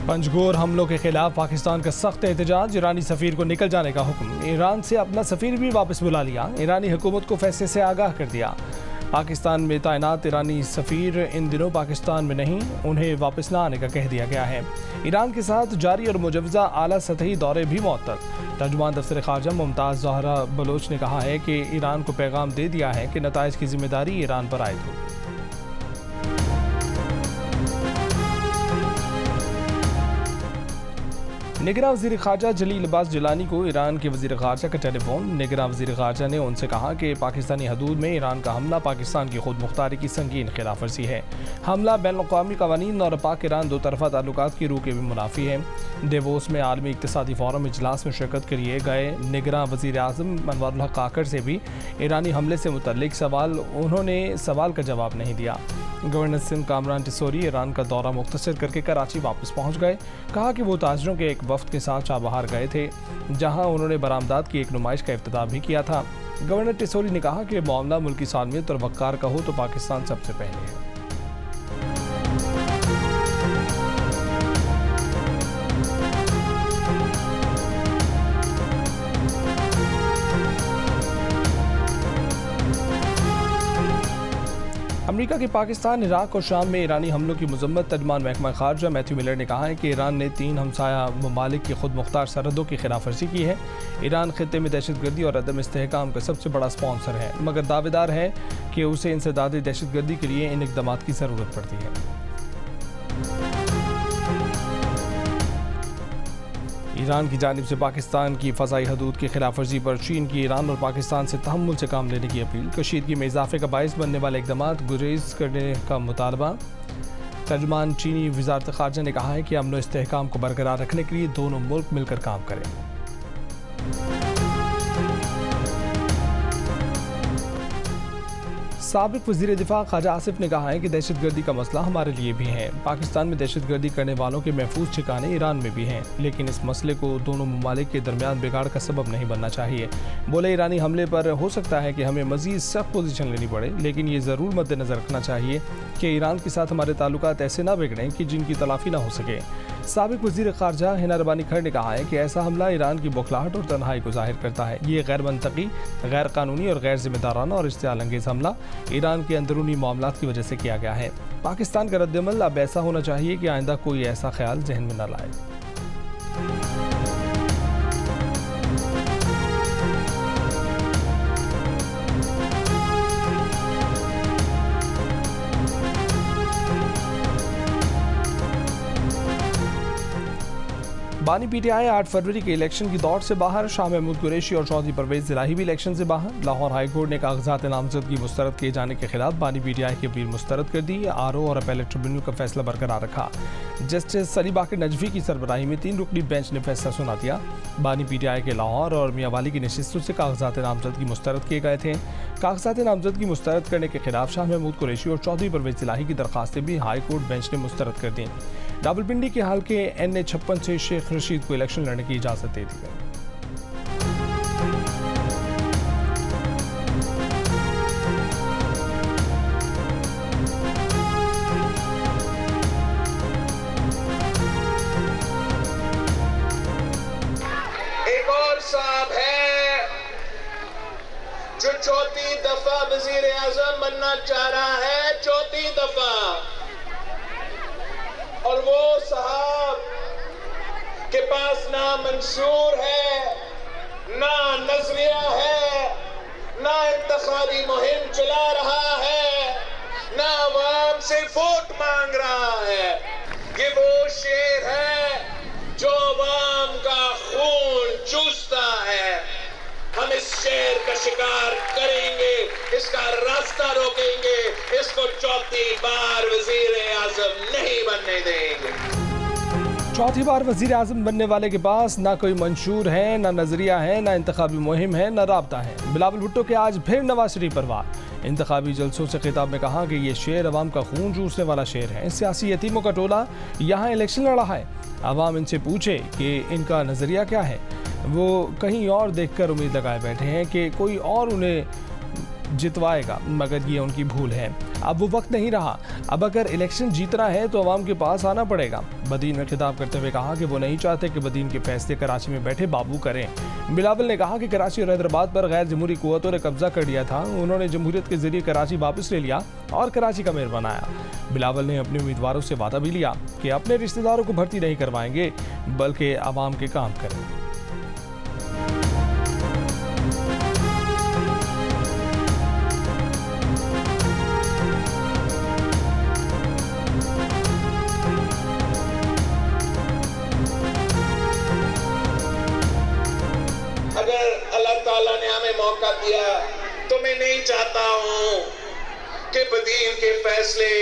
पंजगोर हमलों के खिलाफ पाकिस्तान का सख्त एहतजाज। ईरानी सफ़ीर को निकल जाने का हुक्म। ईरान से अपना सफ़ीर भी वापस बुला लिया। ईरानी हुकूमत को फैसले से आगाह कर दिया। पाकिस्तान में तैनात ईरानी सफ़ीर इन दिनों पाकिस्तान में नहीं, उन्हें वापस न आने का कह दिया गया है। ईरान के साथ जारी और मुजव्वज़ा आला सतही दौरे भी मुअत्तल। तर्जुमान दफ्तर ख़ारजा मुमताज़ ज़हरा बलोच ने कहा है कि ईरान को पैगाम दे दिया है कि नताइज की जिम्मेदारी ईरान पर आयद हो। निगरां वज़ीर ख़ारजा जलील अब्बास जिलानी को ईरान के वज़ीर ख़ारजा का टेलीफोन। निगरां वज़ीर ख़ारजा ने उनसे कहा कि पाकिस्तानी हदूद में ईरान का हमला पाकिस्तान की खुद मुख्तारी की संगीन खिलाफ वर्जी है। हमला बैनुल-अक़वामी क़वानीन और पाक ईरान दो तरफ़ा ताल्लुकात की रूह के भी मुनाफी है। डेवोस में आलमी इक़्तिसादी फ़ोरम इजलास में शिरकत के लिए गए निगरां वज़ीर आज़म मनवारुल हक़ काकड़ से भी ईरानी हमले से मुतल्लिक़ सवाल का जवाब नहीं दिया। गवर्नर सिंध कामरान टिसोरी ईरान का दौरा मुख्तसर करके कराची वापस पहुँच गए। कहा कि वो ताजरों के एक वफ़द के साथ चाबहार गए थे, जहां उन्होंने बरामदात की एक नुमाइश का इफ्तिताह भी किया था। गवर्नर टिसोरी ने कहा कि मामला मुल्की सालमियत और वक़ार का हो तो पाकिस्तान सबसे पहले है। अमेरिका के पाकिस्तान, इराक और शाम में ईरानी हमलों की मजम्मत। तर्जुमान महकमा खारजा मैथ्यू मिलर ने कहा है कि ईरान ने 3 हमसाया ममालिक की खुद मुख्तार सरहदों की खिलाफ वर्जी की है। ईरान खित्ते में दहशतगर्दी और अदम इस्तेहकाम का सबसे बड़ा स्पॉन्सर है, मगर दावेदार है कि उसे इंसदादी दहशतगर्दी के लिए इन इक़दामात की ज़रूरत पड़ती है। ईरान की जानिब से पाकिस्तान की फ़ज़ाई हदूद की खिलाफ वर्जी पर चीन की ईरान और पाकिस्तान से तहम्मुल से काम लेने की अपील। कशीदगी में इजाफे का बाइस बनने वाले इक़दामात गुरेज करने का मुतालबा। तर्जुमान चीनी वज़ारत ख़ारजा ने कहा है कि अमन व इस्तेहकाम को बरकरार रखने के लिए दोनों मुल्क मिलकर काम करें। साबिक़ वज़ीर दिफ़ा ख्वाजा आसिफ ने कहा है कि दहशतगर्दी का मसला हमारे लिए भी है। पाकिस्तान में दहशतगर्दी करने वालों के महफूज ठिकाने ईरान में भी हैं, लेकिन इस मसले को दोनों ममालिक के दरमियान बिगाड़ का सबब नहीं बनना चाहिए। बोले, ईरानी हमले पर हो सकता है कि हमें मज़ीद सख्त पोजीशन लेनी पड़े, लेकिन ये ज़रूर मद्देनज़र रखना चाहिए कि ईरान के साथ हमारे ताल्लुकात ऐसे ना बिगड़ें कि जिनकी तलाफ़ी ना हो सके। साबिक़ वज़ीर ख़ारजा हिना रबानी खर ने कहा है कि ऐसा हमला ईरान की बौखलाहट और तन्हाई को ज़ाहिर करता है। ये गैर मंतकी, गैर कानूनी और गैर जिम्मेदाराना और इश्तियाल अंगेज़ हमला ईरान के अंदरूनी मामलात की वजह से किया गया है। पाकिस्तान का रद्दअमल अब ऐसा होना चाहिए कि आइंदा कोई ऐसा ख्याल जहन में न लाए। बानी पीटीआई 8 फरवरी के इलेक्शन की दौड़ से बाहर। शाह महमूद कुरैशी और चौधरी परवेज ज़िलाही भी इलेक्शन से बाहर। लाहौर हाई कोर्ट ने कागजात नामजदगी मुस्तरद किए जाने के खिलाफ बानी पीटीआई की अपील मुस्तरद कर दी। आरओ और अपीलेट ट्रिब्यूनल का फैसला बरकरार रखा। जस्टिस सलीम बाक़िर नजवी की सरबराही में 3 रुकनी बेंच ने फैसला सुना दिया। बानी पीटीआई के लाहौर और मियांवाली की नशिस्तों से कागजात नामजदगी मुस्तरद किए गए थे। कागजात नामजदगी मुस्तरद करने के खिलाफ शाह महमूद कुरैशी और चौधरी परवेज ज़िलाही की दरखास्तें भी हाई कोर्ट बेंच ने मुस्तरद कर दी। रावलपिंडी के हाल के NA-56 से शेख रशीद को इलेक्शन लड़ने की इजाज़त दे दी गई। एक और साहब है जो चौथी दफा वजीर आजम बनना चाह रहा है, चौथी दफा, और वो साहब के पास ना मंशूर है, ना नजरिया है, ना इंतखाबी मुहिम चला रहा है, ना अवाम से वोट मांग रहा है। ये वो शेर है जो अवाम का खून चूसता है। हम इस शेर का शिकार करेंगे, इसका रास्ता रोकेंगे, इसको चौथी बार वजीर आजम नहीं बनने देंगे। चौथी बार वज़ीर आज़म बनने वाले के पास ना कोई मंशूर है, ना नज़रिया है, ना इंतखाबी मुहिम है, ना राब्ता है। बिलावल भुट्टो के आज फिर नवाज शरीफ पर वार। इंतखाबी जलसों से खिताब में कहा कि ये शेर अवाम का खून चूसने वाला शेर है। सियासी यतीमों का टोला यहाँ इलेक्शन लड़ा है। अवाम इनसे पूछे कि इनका नज़रिया क्या है। वो कहीं और देखकर उम्मीद लगाए बैठे हैं कि कोई और उन्हें जितवाएगा, मगर ये उनकी भूल है। अब वो वक्त नहीं रहा। अब अगर इलेक्शन जीतना है तो अवाम के पास आना पड़ेगा। बदीन ने खिताब करते हुए कहा कि वो नहीं चाहते कि बदीन के फैसले कराची में बैठे बाबू करें। बिलावल ने कहा कि कराची और हैदराबाद पर गैर जमहूरी कुव्वतों ने कब्जा कर लिया था। उन्होंने जमहूरियत के जरिए कराची वापस ले लिया और कराची का मेयर बनाया। बिलावल ने अपने उम्मीदवारों से वादा भी लिया कि अपने रिश्तेदारों को भर्ती नहीं करवाएंगे, बल्कि आवाम के काम करेंगे। ताला ने हमें मौका दिया तो मैं नहीं चाहता हूं कि बदीन के फैसले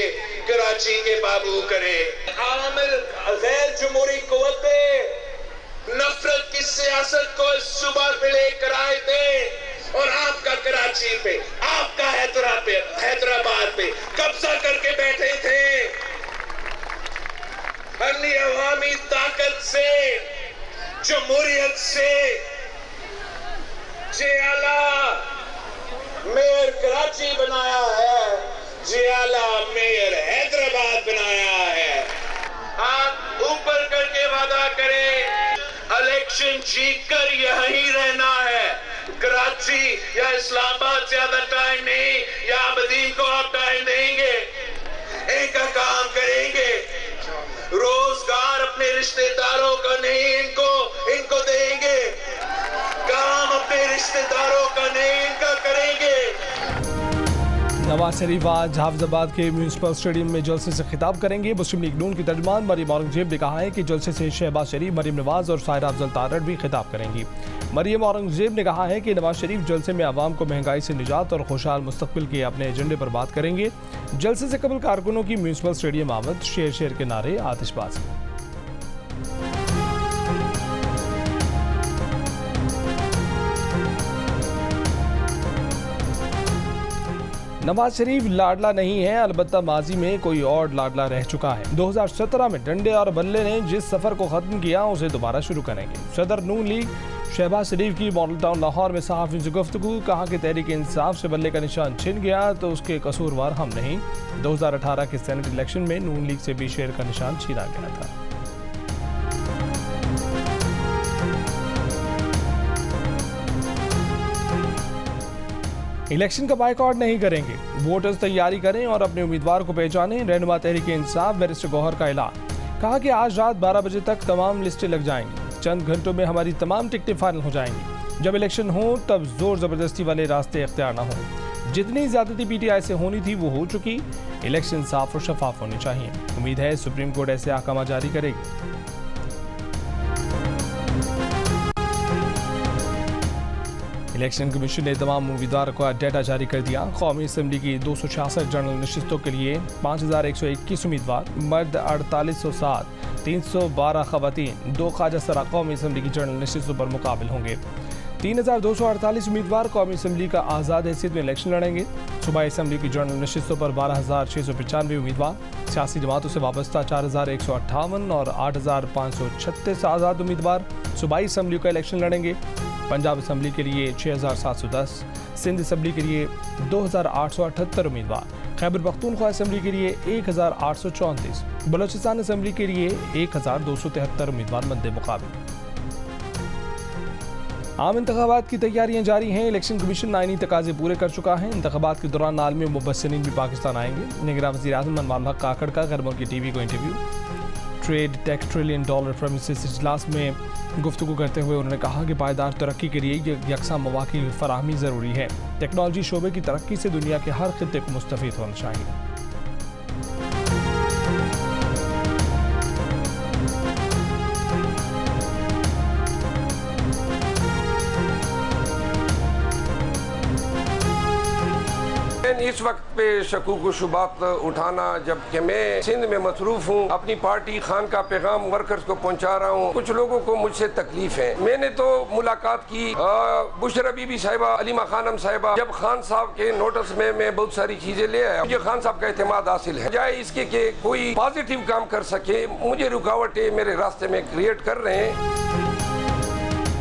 कराची के बाबू करे। आमिर गैर जमहूरी कुव्वतें नफरत की सियासत को सुबह पे लेकर आए थे और आपका कराची पे, आपका हैदराबाद पे कब्जा करके बैठे थे। अन्य अवामी ताकत से, जमहूरियत से जियाला मेयर कराची बनाया है, जियाला मेयर हैदराबाद बनाया है। आप ऊपर करके वादा करें, इलेक्शन जीतकर यहीं रहना है। कराची या इस्लामाबाद ज्यादा टाइम नहीं, या बदीन को आप टाइम देंगे, एक का काम करेंगे। रोजगार अपने रिश्तेदारों का नहीं, इनको देंगे। काम अपने रिश्तेदारों का नहीं, इनका करेंगे। नवाज शरीफ आज हाफिजाबाद के म्यूनिसिपल स्टेडियम में जलसे से खिताब करेंगे। मुस्लिम लीग नून की तर्जुमान मरियम औरंगजेब ने कहा है कि जलसे से शहबाज शरीफ, मरियम नवाज और सायरा अफजल तारड़ भी खिताब करेंगी। मरियम औरंगजेब ने कहा है कि नवाज शरीफ जलसे में आवाम को महंगाई से निजात और खुशहाल मुस्तकबिल के अपने एजेंडे पर बात करेंगे। जलसे से कबल कारकुनों की म्यूनिसिपल स्टेडियम आमद, शेर शेर के नारे, आतिशबाजी। नवाज शरीफ लाडला नहीं है, अलबत्ता माजी में कोई और लाडला रह चुका है। 2017 में डंडे और बल्ले ने जिस सफर को खत्म किया उसे दोबारा शुरू करेंगे। सदर नून लीग शहबाज शरीफ की मॉडल टाउन लाहौर में सहाफ़ियों से गुफ्तगू, कहा कि तहरीक इंसाफ से बल्ले का निशान छिन गया तो उसके कसूरवार हम नहीं। 2018 के सेनेट इलेक्शन में नून लीग से भी शेर का निशान छीना गया था। इलेक्शन का बायकॉट नहीं करेंगे, वोटर्स तैयारी करें और अपने उम्मीदवार को पहचानें। रहनुमा तहरीक इंसाफ बैरिस्टर गौहर का ऐलान, कहा कि आज रात 12 बजे तक तमाम लिस्टें लग जाएंगी। चंद घंटों में हमारी तमाम टिकटें फाइनल हो जाएंगी। जब इलेक्शन हो तब जोर जबरदस्ती वाले रास्ते इख्तियार न हो। जितनी ज्यादती PTI से होनी थी वो हो चुकी। इलेक्शन साफ और शफाफ होने चाहिए। उम्मीद है सुप्रीम कोर्ट ऐसे अहकाम जारी करेगी। इलेक्शन कमीशन ने तमाम उम्मीदवारों को डेटा जारी कर दिया। कौमी असम्बली की 266 जनरल नशिस्तों के लिए 5121 उम्मीदवार, मर्द 4807, 312 खवातीन, 2 ख्वाजा सरा कौमी असम्बली की जनरल नशिस्तों पर मुकाबिल होंगे। 3248 उम्मीदवार कौमी असम्बली का आज़ाद हैसियत में इलेक्शन लड़ेंगे। सूबाई असम्बली की जनरल नशिस्तों पर 12695 उम्मीदवार, सियासी जमातों से वाबस्ता 4158 और 8536 आज़ाद उम्मीदवार सूबाई असम्बली का इलेक्शन लड़ेंगे। पंजाब असम्बली के लिए 6710, सिंध असम्बली के लिए 2878 उम्मीदवार, खैबर पख्तूनख्वा असम्बली के लिए 1834, बलोचिस्तान असम्बली के लिए 1273 उम्मीदवार मद्दे मुकाबिल। आम इंतखाबात की तैयारियां जारी हैं। इलेक्शन कमीशन आईनी तकाजे पूरे कर चुका है। इंतखाबात के दौरान आलमी मुबस्सिरीन भी पाकिस्तान आएंगे। निगरान वज़ीर-ए-आज़म मनमान हक काकड़ का गैर मुल्की TV को interview. Trade tech $1 trillion premises इजलास में गुफ्तगू करते हुए उन्होंने कहा कि पायदार तरक्की के लिए यकसा मौक़े की फराहमी ज़रूरी है। टेक्नोलॉजी शोबे की तरक्की से दुनिया के हर खित्ते को मुस्तफ़ीद होना चाहिए। इस वक्त पे शकूक व शुबात उठाना, जबकि मैं सिंध में मसरूफ हूँ, अपनी पार्टी खान का पैगाम वर्कर्स को पहुँचा रहा हूँ। कुछ लोगों को मुझसे तकलीफ है। मैंने तो मुलाकात की बुशरा बीबी साहिबा, अलीमा खानम साहिबा, जब खान साहब के नोटिस में मैं बहुत सारी चीजें ले आया। मुझे खान साहब का एतमाद हासिल है। जाए इसके कि कोई पॉजिटिव काम कर सके, मुझे रुकावटें मेरे रास्ते में क्रिएट कर रहे हैं।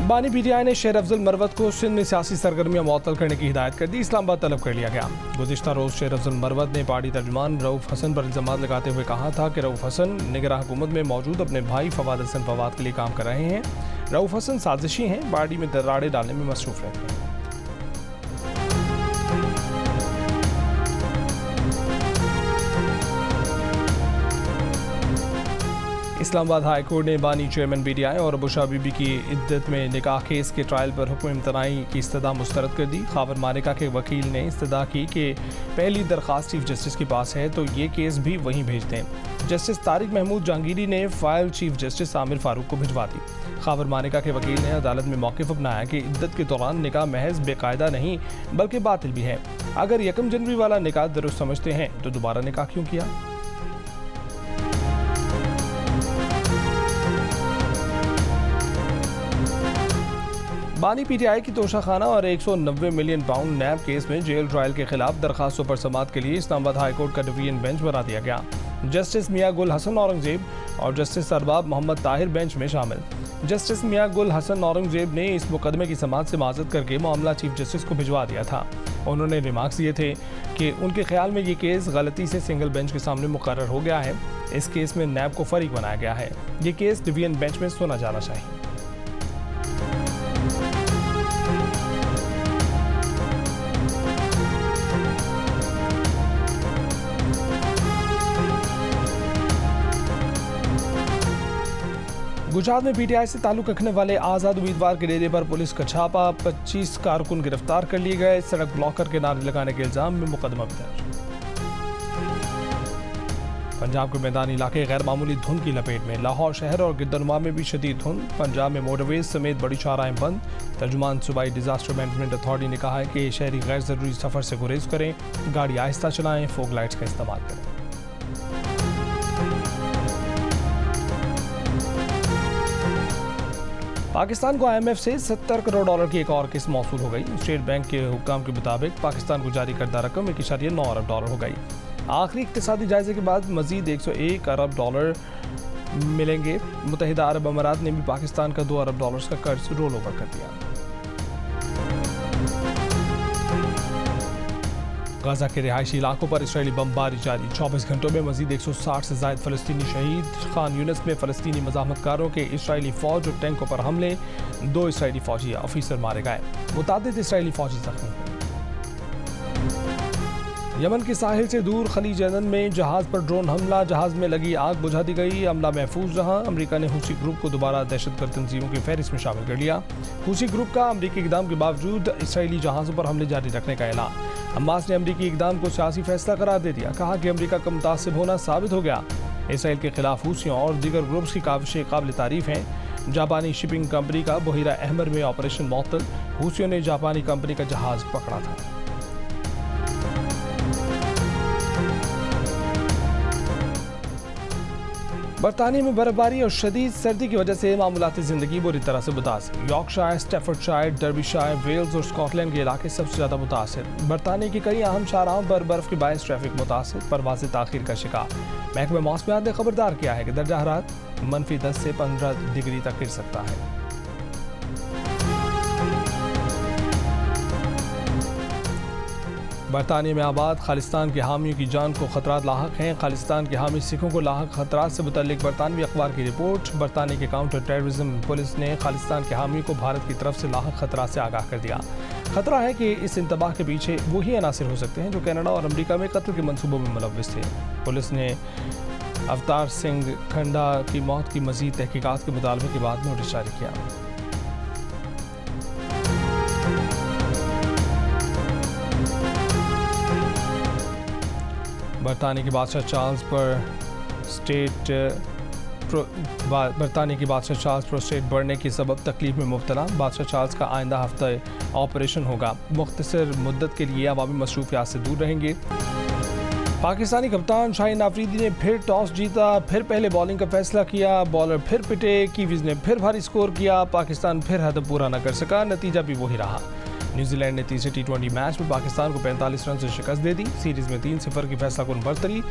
बानी पीटीआई ने शेर अफजल मरवत को सिंध में सियासी सरगर्मियां मुअत्तल करने की हिदायत कर दी। इस्लामाबाद तलब कर लिया गया। गुज़िश्ता रोज़ शेर अफजल मरवत ने पार्टी तर्जुमान रऊफ हसन पर इल्ज़ाम लगाते हुए कहा था कि रऊफ हसन निगरान हुकूमत में मौजूद अपने भाई फवाद हसन फवाद के लिए काम कर रहे हैं। रऊफ हसन साजिशी हैं, पार्टी में दरारें डालने में मसरूफ रहते हैं। इस्लामाबाद हाई कोर्ट ने बानी चेयरमैन पीटीआई और बुशा बीबी की इद्दत में निकाह केस के ट्रायल पर हुक्म इम्तनाई की इस्तदा मुस्तरद कर दी। खावर मानिका के वकील ने इस्तदा की कि पहली दरख्वास्त चीफ जस्टिस के पास है तो ये केस भी वहीं भेज दें। जस्टिस तारिक महमूद जहांगीरी ने file chief justice Aamir Farooq को भिजवा दी। खावर मानिका के वकील ने अदालत में मौक़िफ़ अपनाया कि इद्दत के दौरान निकाह महज बेकायदा नहीं बल्कि बातिल भी है। अगर 1 जनवरी वाला निकाह दुरुस्त समझते हैं तो दोबारा निकाह क्यों किया। बानी पीटीआई की तोशाखाना और 190 मिलियन पाउंड नैब केस में जेल ट्रायल के खिलाफ दरखास्तों पर समाअत के लिए इस्लामाबाद हाई कोर्ट का डिवीजन बेंच बना दिया गया। जस्टिस मियां गुल हसन औरंगजेब और जस्टिस अरबाब मोहम्मद ताहिर बेंच में शामिल। जस्टिस मियां गुल हसन औरंगजेब ने इस मुकदमे की समाअत से माजरत करके मामला चीफ जस्टिस को भिजवा दिया था। उन्होंने रिमार्क्स दिए थे कि उनके ख्याल में ये केस गलती से सिंगल बेंच के सामने मुकर्रर हो गया है। इस केस में नैब को फरीक बनाया गया है। ये केस डिवीजन बेंच में सुना जाना चाहिए। गुजरात में पीटीआई से ताल्लुक रखने वाले आज़ाद उम्मीदवार के डेरे पर पुलिस का छापा। 25 कारकुन गिरफ्तार कर लिए गए। सड़क ब्लॉक करके नारे लगाने के इल्जाम में मुकदमा भी दर्ज। पंजाब के मैदानी इलाके गैर मामूली धुंध की लपेट में। लाहौर शहर और गिरदनुमा में भी शदीद धुंध। पंजाब में मोटरवेज समेत बड़ी शाहराहें बंद। तर्जुमान सूबाई डिजास्टर मैनेजमेंट अथॉरिटी ने कहा है कि शहरी गैर जरूरी सफर से गुरेज करें, गाड़ी आहिस्ता चलाएं, फोग लाइट्स का इस्तेमाल करें। पाकिस्तान को IMF से $70 करोड़ की एक और किस्त मौसूल हो गई। स्टेट बैंक के हुक्काम के मुताबिक पाकिस्तान को जारी करदा रकम $1.9 अरब हो गई। आखिरी इक्तिसादी जायजे के बाद मजीद $101 अरब मिलेंगे। मुत्तहिदा अरब अमारात ने भी पाकिस्तान का $2 अरब का कर्ज रोल ओवर कर दिया। गाजा के रिहायशी इलाकों पर इसराइली बमबारी जारी। 24 घंटों में मजीद 160 से ज़ायद फ़लस्तीनी शहीद। खान यूनिस में फ़लस्तीनी मज़ाहमतकारों के इसराइली फ़ौज और टैंकों पर हमले। 2 इसराइली फ़ौजी ऑफिसर मारे गए। मुतादिद इसराइली फ़ौजी जख्मी हुए। यमन के साहिल से दूर खलीज अदन में जहाज़ पर ड्रोन हमला। जहाज़ में लगी आग बुझा दी गई। अमला महफूज रहा। अमरीका ने हुसी ग्रुप को दोबारा दहशतगर्द तंजीमों की फहरिस्त में शामिल कर लिया। हुसी ग्रुप का अमरीकी इक़दाम के बावजूद इसराइली जहाज़ों पर हमले जारी रखने का ऐलान। हमास ने अमरीकी इक़दाम को सियासी फैसला करार दे दिया। कहा कि अमरीका का मुतासिब होना साबित हो गया। इसराइल के खिलाफ हुसियों और दीगर ग्रुप्स की काविशें काबिल तारीफ हैं। जापानी शिपिंग कंपनी का बहिरा अहमर में ऑपरेशन मुअत्तल। हुसियों ने जापानी कंपनी का जहाज़ पकड़ा था। बरतानिया में बर्फबारी और शदीद सर्दी की वजह से मामूलाती ज़िंदगी बुरी तरह से मुतासिर। यॉर्कशायर, स्टैफर्डशायर, डर्बीशायर, वेल्स और स्कॉटलैंड के इलाके सबसे ज़्यादा मुतासिर। बरतानिया की कई अहम शाहराहों पर बर्फ़ के बायस ट्रैफिक मुतासिर, परवाज़ें ताख़ीर का शिकार। महकमा मौसमियात ने खबरदार किया है कि दर्जा हरारत -10 से 15 डिग्री तक गिर सकता है। बरतानिया में आबाद खालिस्तान के हामियों की जान को खतरात लाहक हैं। खालिस्तान के हामी सिखों को लाहक खतरात से मुतल्लिक बरतानवी अखबार की रिपोर्ट। बरतानिया के काउंटर टेररिज्म पुलिस ने खालिस्तान के हामियों को भारत की तरफ से लाहक खतरात से आगाह कर दिया। खतरा है कि इस इंतबाह के पीछे वही अनासिर हो सकते हैं जो कनाडा और अमरीका में कत्ल के मनसूबों में मुलव्विस थे। पुलिस ने अवतार सिंह खंडा की मौत की मजीद तहकीकात के मुतालबे के बाद नोटिस जारी किया। बरतानिया के बादशाह चार्ल्स प्रोस्टेट बढ़ने के सबब तकलीफ में मुब्तला। बादशाह चार्ल्स का आइंदा हफ्ता ऑपरेशन होगा। मुख्तसर मुद्दत के लिए अवामी मसरूफियात से दूर रहेंगे। पाकिस्तानी कप्तान शाहीन आफरीदी ने फिर टॉस जीता, फिर पहले बॉलिंग का फैसला किया। बॉलर फिर पिटे, कीवीज ने फिर भारी स्कोर किया। पाकिस्तान फिर हदफ पूरा न कर सका, नतीजा भी वही रहा। न्यूजीलैंड ने तीसरे T20 मैच में पाकिस्तान को 45 रन से शिकस्त दे दी। सीरीज में 3-0 की फैसला कुन बरतरी।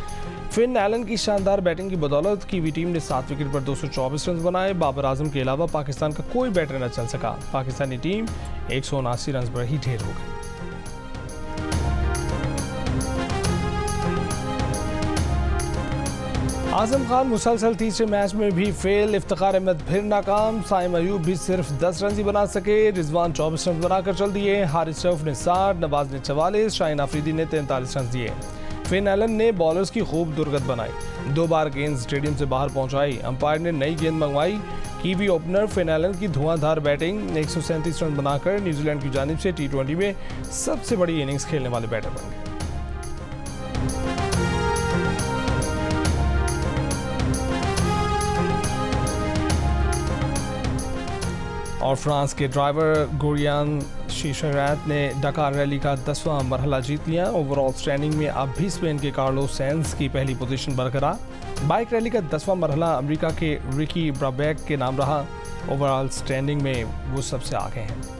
फिन एलन की शानदार बैटिंग की बदौलत कीवी टीम ने 7 विकेट पर 224 रन बनाए। बाबर आजम के अलावा पाकिस्तान का कोई बैटर न चल सका। पाकिस्तानी टीम 179 रन पर ही ढेर हो गई। आजम खान मुसलसल तीसरे मैच में भी फेल। इफ्तिखार अहमद फिर नाकाम। साइम अयूब भी सिर्फ 10 रन ही बना सके। रिजवान 24 रन बनाकर चल दिए। हारिस रऊफ ने 60, नवाज ने 44, शाहीन आफरीदी ने 43 रन दिए। फिन एलन ने बॉलर्स की खूब दुर्गत बनाई। 2 बार गेंद स्टेडियम से बाहर पहुंचाई। अंपायर ने नई गेंद मंगवाई। कीवी ओपनर फिन एलन की धुआंधार बैटिंग 137 रन बनाकर न्यूजीलैंड की जानिब से T20 में सबसे बड़ी इनिंग्स खेलने वाले बैटर बन गए। और फ्रांस के ड्राइवर गुरियान शीशरैत ने डकार रैली का 10वां मरहला जीत लिया। ओवरऑल स्टैंडिंग में अब भी स्पेन के कार्लोस सैंज की पहली पोजीशन बरकरार। बाइक रैली का 10वां मरहला अमेरिका के रिकी ब्राबैक के नाम रहा। ओवरऑल स्टैंडिंग में वो सबसे आगे हैं।